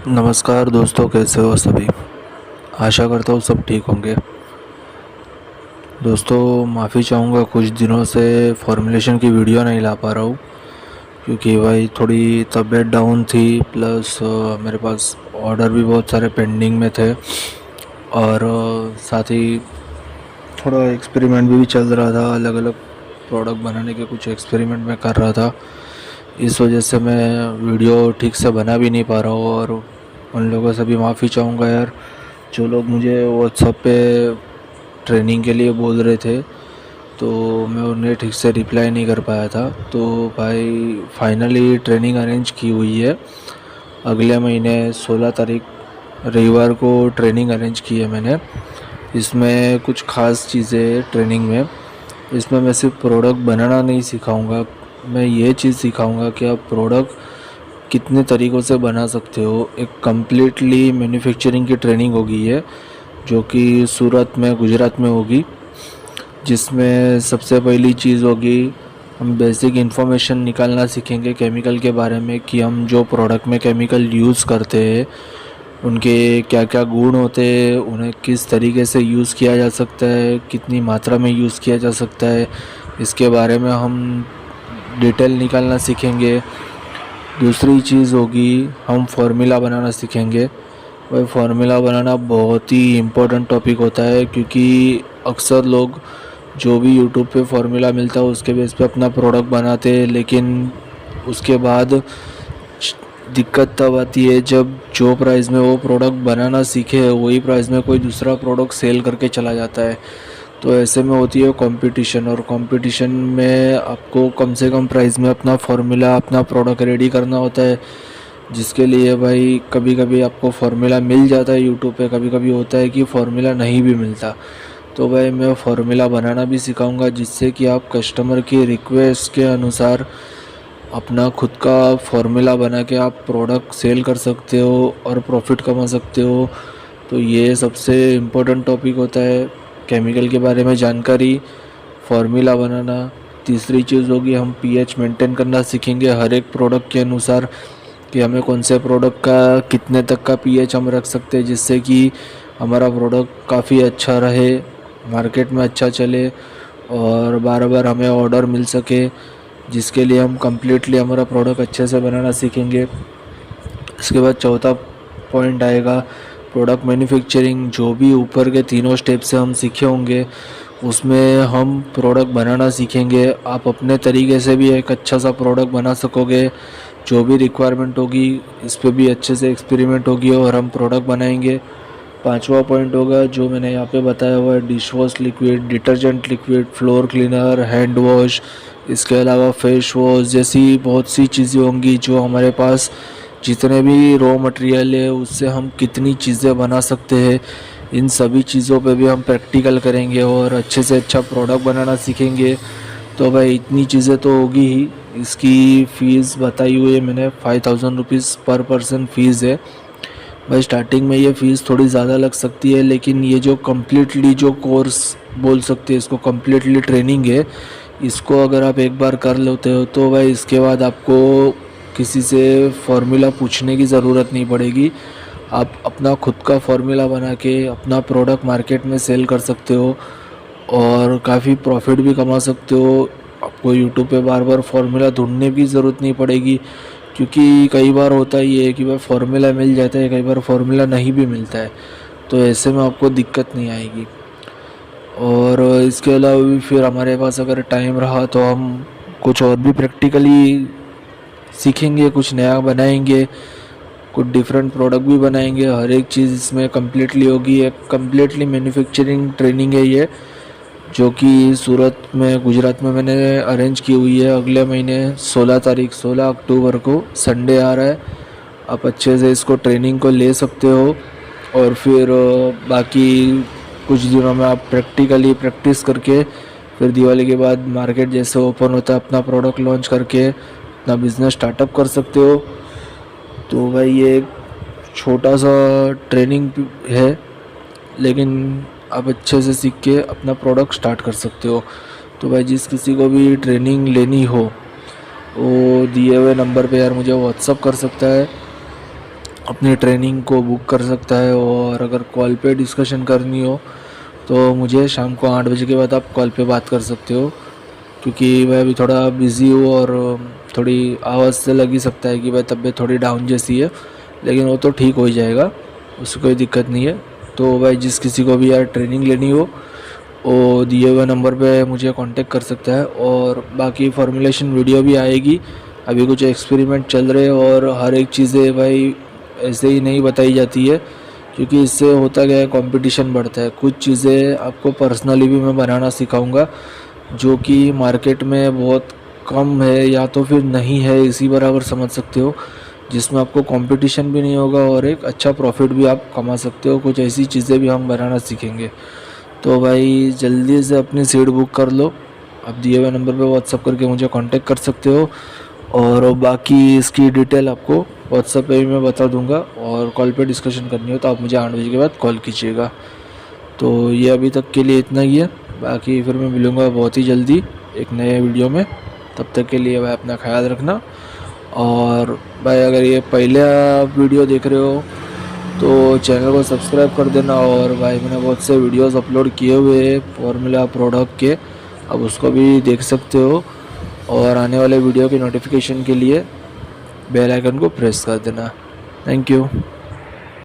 नमस्कार दोस्तों, कैसे हो सभी। आशा करता हूँ सब ठीक होंगे। दोस्तों, माफ़ी चाहूँगा, कुछ दिनों से फॉर्मुलेशन की वीडियो नहीं ला पा रहा हूँ क्योंकि भाई थोड़ी तबीयत डाउन थी, प्लस मेरे पास ऑर्डर भी बहुत सारे पेंडिंग में थे और साथ ही थोड़ा एक्सपेरिमेंट भी चल रहा था। अलग अलग प्रोडक्ट बनाने के कुछ एक्सपेरिमेंट मैं कर रहा था। इस वजह से मैं वीडियो ठीक से बना भी नहीं पा रहा हूँ और उन लोगों से भी माफ़ी चाहूँगा यार, जो लोग मुझे व्हाट्सएप पे ट्रेनिंग के लिए बोल रहे थे, तो मैं उन्हें ठीक से रिप्लाई नहीं कर पाया था। तो भाई फाइनली ट्रेनिंग अरेंज की हुई है। अगले महीने 16 तारीख रविवार को ट्रेनिंग अरेंज की है मैंने। इसमें कुछ ख़ास चीज़ें ट्रेनिंग में, इसमें मैं सिर्फ प्रोडक्ट बनाना नहीं सिखाऊंगा, मैं ये चीज़ सिखाऊंगा कि आप प्रोडक्ट कितने तरीक़ों से बना सकते हो। एक कम्प्लीटली मैन्युफैक्चरिंग की ट्रेनिंग होगी ये, जो कि सूरत में, गुजरात में होगी। जिसमें सबसे पहली चीज़ होगी, हम बेसिक इन्फॉर्मेशन निकालना सीखेंगे केमिकल के बारे में, कि हम जो प्रोडक्ट में केमिकल यूज़ करते हैं उनके क्या क्या गुण होते हैं, उन्हें किस तरीके से यूज़ किया जा सकता है, कितनी मात्रा में यूज़ किया जा सकता है, इसके बारे में हम डिटेल निकालना सीखेंगे। दूसरी चीज़ होगी, हम फार्मूला बनाना सीखेंगे। वही फार्मूला बनाना बहुत ही इम्पोर्टेंट टॉपिक होता है, क्योंकि अक्सर लोग जो भी यूट्यूब पे फार्मूला मिलता है उसके बेस पे अपना प्रोडक्ट बनाते हैं, लेकिन उसके बाद दिक्कत तब आती है जब जो प्राइस में वो प्रोडक्ट बनाना सीखे वही प्राइस में कोई दूसरा प्रोडक्ट सेल करके चला जाता है। तो ऐसे में होती है कंपटीशन, और कंपटीशन में आपको कम से कम प्राइस में अपना फार्मूला, अपना प्रोडक्ट रेडी करना होता है। जिसके लिए भाई कभी कभी आपको फार्मूला मिल जाता है यूट्यूब पे, कभी कभी होता है कि फार्मूला नहीं भी मिलता। तो भाई मैं फार्मूला बनाना भी सिखाऊंगा, जिससे कि आप कस्टमर की रिक्वेस्ट के अनुसार अपना खुद का फार्मूला बना के आप प्रोडक्ट सेल कर सकते हो और प्रॉफिट कमा सकते हो। तो ये सबसे इम्पोर्टेंट टॉपिक होता है, केमिकल के बारे में जानकारी, फार्मूला बनाना। तीसरी चीज़ होगी, हम पीएच मेंटेन करना सीखेंगे हर एक प्रोडक्ट के अनुसार, कि हमें कौन से प्रोडक्ट का कितने तक का पीएच हम रख सकते हैं, जिससे कि हमारा प्रोडक्ट काफ़ी अच्छा रहे, मार्केट में अच्छा चले और बार बार हमें ऑर्डर मिल सके, जिसके लिए हम कम्प्लीटली हमारा प्रोडक्ट अच्छे से बनाना सीखेंगे। इसके बाद चौथा पॉइंट आएगा प्रोडक्ट मैन्युफैक्चरिंग। जो भी ऊपर के तीनों स्टेप से हम सीखे होंगे उसमें हम प्रोडक्ट बनाना सीखेंगे। आप अपने तरीके से भी एक अच्छा सा प्रोडक्ट बना सकोगे। जो भी रिक्वायरमेंट होगी इस पर भी अच्छे से एक्सपेरिमेंट होगी और हम प्रोडक्ट बनाएंगे। पांचवा पॉइंट होगा जो मैंने यहाँ पे बताया हुआ है, dish wash liquid, detergent liquid, floor cleaner, hand wash, इसके अलावा फेस वॉश जैसी बहुत सी चीज़ें होंगी जो हमारे पास जितने भी रॉ मटेरियल है उससे हम कितनी चीज़ें बना सकते हैं। इन सभी चीज़ों पे भी हम प्रैक्टिकल करेंगे और अच्छे से अच्छा प्रोडक्ट बनाना सीखेंगे। तो भाई इतनी चीज़ें तो होगी ही। इसकी फ़ीस बताई हुई है मैंने, 5000 रुपीज़ पर पर्सन फ़ीस है। भाई स्टार्टिंग में ये फ़ीस थोड़ी ज़्यादा लग सकती है, लेकिन ये जो कम्प्लीटली जो कोर्स बोल सकते हैं इसको, कम्प्लीटली ट्रेनिंग है, इसको अगर आप एक बार कर लेते हो तो भाई इसके बाद आपको किसी से फार्मूला पूछने की ज़रूरत नहीं पड़ेगी। आप अपना खुद का फार्मूला बना के अपना प्रोडक्ट मार्केट में सेल कर सकते हो और काफ़ी प्रॉफिट भी कमा सकते हो। आपको यूट्यूब पे बार बार फार्मूला ढूंढने की ज़रूरत नहीं पड़ेगी, क्योंकि कई बार होता ही है कि भाई फार्मूला मिल जाता है, कई बार फार्मूला नहीं भी मिलता है। तो ऐसे में आपको दिक्कत नहीं आएगी। और इसके अलावा भी फिर हमारे पास अगर टाइम रहा तो हम कुछ और भी प्रैक्टिकली सीखेंगे, कुछ नया बनाएंगे, कुछ डिफरेंट प्रोडक्ट भी बनाएंगे। हर एक चीज़ इसमें कम्प्लीटली होगी। एक कम्प्लीटली मैन्युफैक्चरिंग ट्रेनिंग है ये, जो कि सूरत में, गुजरात में मैंने अरेंज की हुई है। अगले महीने 16 तारीख, 16 अक्टूबर को संडे आ रहा है। आप अच्छे से इसको ट्रेनिंग को ले सकते हो और फिर बाकी कुछ दिनों में आप प्रैक्टिकली प्रैक्टिस करके फिर दिवाली के बाद मार्केट जैसे ओपन होता है अपना प्रोडक्ट लॉन्च करके अपना बिज़नेस स्टार्टअप कर सकते हो। तो भाई ये एक छोटा सा ट्रेनिंग है, लेकिन आप अच्छे से सीख के अपना प्रोडक्ट स्टार्ट कर सकते हो। तो भाई जिस किसी को भी ट्रेनिंग लेनी हो वो दिए हुए नंबर पे यार मुझे व्हाट्सअप कर सकता है। अपनी ट्रेनिंग को बुक कर सकता है। और अगर कॉल पे डिस्कशन करनी हो तो मुझे शाम को 8 बजे के बाद आप कॉल पे बात कर सकते हो, क्योंकि मैं अभी थोड़ा बिज़ी हूँ और थोड़ी आवाज़ से लग ही सकता है कि भाई तबीयत थोड़ी डाउन जैसी है, लेकिन वो तो ठीक हो ही जाएगा, उससे कोई दिक्कत नहीं है। तो भाई जिस किसी को भी यार ट्रेनिंग लेनी हो वो दिए हुए नंबर पे मुझे कांटेक्ट कर सकता है। और बाकी फॉर्मुलेशन वीडियो भी आएगी, अभी कुछ एक्सपेरिमेंट चल रहे हैं और हर एक चीज़ें भाई ऐसे ही नहीं बताई जाती है, क्योंकि इससे होता क्या है, कंपटीशन बढ़ता है। कुछ चीज़ें आपको पर्सनली भी मैं बनाना सिखाऊंगा जो कि मार्केट में बहुत कम है या तो फिर नहीं है, इसी बराबर समझ सकते हो, जिसमें आपको कंपटीशन भी नहीं होगा और एक अच्छा प्रॉफिट भी आप कमा सकते हो। कुछ ऐसी चीज़ें भी हम बनाना सीखेंगे। तो भाई जल्दी से अपनी सीट बुक कर लो, आप दिए हुए नंबर पे व्हाट्सअप करके मुझे कांटेक्ट कर सकते हो। और बाकी इसकी डिटेल आपको व्हाट्सअप पे भी मैं बता दूंगा, और कॉल पे डिस्कशन करनी हो तो आप मुझे 8 बजे के बाद कॉल कीजिएगा। तो ये अभी तक के लिए इतना ही है, बाकी फिर मैं मिलूँगा बहुत ही जल्दी एक नए वीडियो में। तब तक के लिए भाई अपना ख्याल रखना। और भाई अगर ये पहले आप वीडियो देख रहे हो तो चैनल को सब्सक्राइब कर देना। और भाई मैंने बहुत से वीडियोस अपलोड किए हुए हैं फॉर्मूला प्रोडक्ट के, अब उसको भी देख सकते हो। और आने वाले वीडियो की नोटिफिकेशन के लिए बेल आइकन को प्रेस कर देना। Thank you.